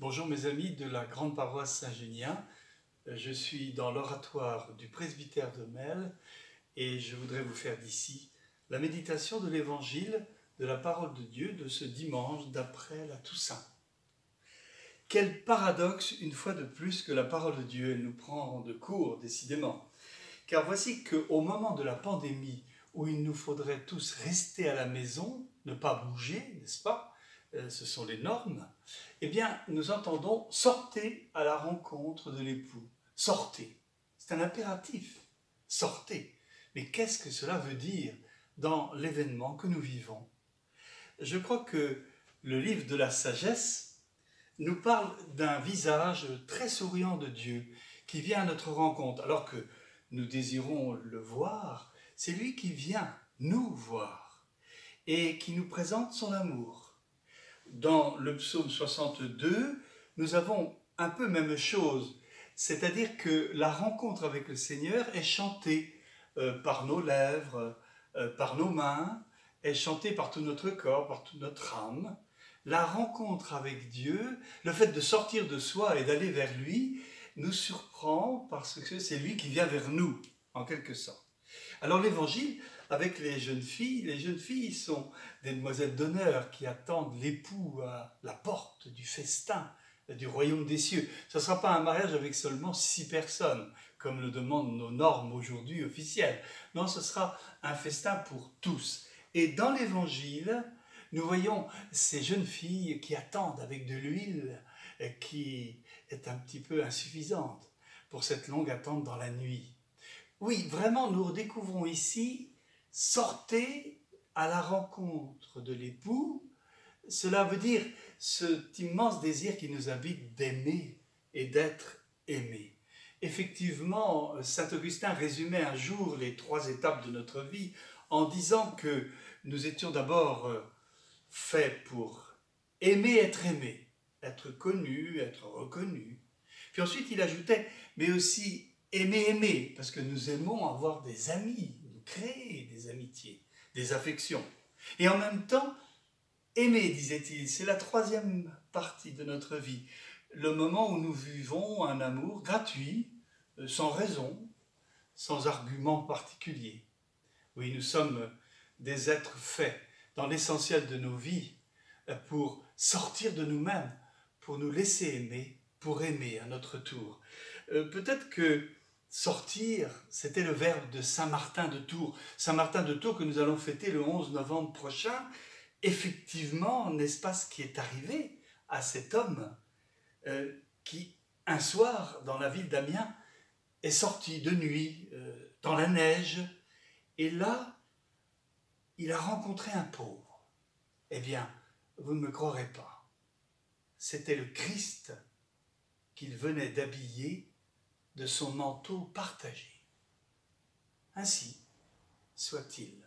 Bonjour mes amis de la grande paroisse Saint-Junien. Je suis dans l'oratoire du presbytère de Melle et je voudrais vous faire d'ici la méditation de l'évangile de la parole de Dieu de ce dimanche d'après la Toussaint. Quel paradoxe une fois de plus que la parole de Dieu nous prend de court décidément. Car voici qu'au moment de la pandémie où il nous faudrait tous rester à la maison, ne pas bouger, n'est-ce pas? Ce sont les normes, eh bien, nous entendons « sortez à la rencontre de l'époux ». Sortez, c'est un impératif, sortez. Mais qu'est-ce que cela veut dire dans l'événement que nous vivons? Je crois que le livre de la sagesse nous parle d'un visage très souriant de Dieu qui vient à notre rencontre, alors que nous désirons le voir, c'est lui qui vient nous voir et qui nous présente son amour. Dans le psaume 62, nous avons un peu même chose, c'est-à-dire que la rencontre avec le Seigneur est chantée par nos lèvres, par nos mains, est chantée par tout notre corps, par toute notre âme. La rencontre avec Dieu, le fait de sortir de soi et d'aller vers lui, nous surprend parce que c'est lui qui vient vers nous, en quelque sorte. Alors l'évangile, avec les jeunes filles sont des demoiselles d'honneur qui attendent l'époux à la porte du festin du royaume des cieux. Ce ne sera pas un mariage avec seulement 6 personnes, comme le demandent nos normes aujourd'hui officielles. Non, ce sera un festin pour tous. Et dans l'évangile, nous voyons ces jeunes filles qui attendent avec de l'huile qui est un petit peu insuffisante pour cette longue attente dans la nuit. Oui, vraiment, nous redécouvrons ici « sortez à la rencontre de l'époux ». Cela veut dire cet immense désir qui nous habite d'aimer et d'être aimé. Effectivement, saint Augustin résumait un jour les 3 étapes de notre vie en disant que nous étions d'abord faits pour aimer, être connu, être reconnu. Puis ensuite, il ajoutait « mais aussi aimer, parce que nous aimons avoir des amis, nous créer des amitiés, des affections. Et en même temps, aimer, disait-il, c'est la 3e partie de notre vie, le moment où nous vivons un amour gratuit, sans raison, sans argument particulier. Oui, nous sommes des êtres faits dans l'essentiel de nos vies pour sortir de nous-mêmes, pour nous laisser aimer, pour aimer à notre tour. Peut-être que sortir, c'était le verbe de Saint Martin de Tours. Saint Martin de Tours que nous allons fêter le 11 novembre prochain. Effectivement, n'est-ce pas ce qui est arrivé à cet homme qui, un soir, dans la ville d'Amiens, est sorti de nuit, dans la neige, et là, il a rencontré un pauvre. Eh bien, vous ne me croirez pas. C'était le Christ qu'il venait d'habiller de son manteau partagé. Ainsi soit-il.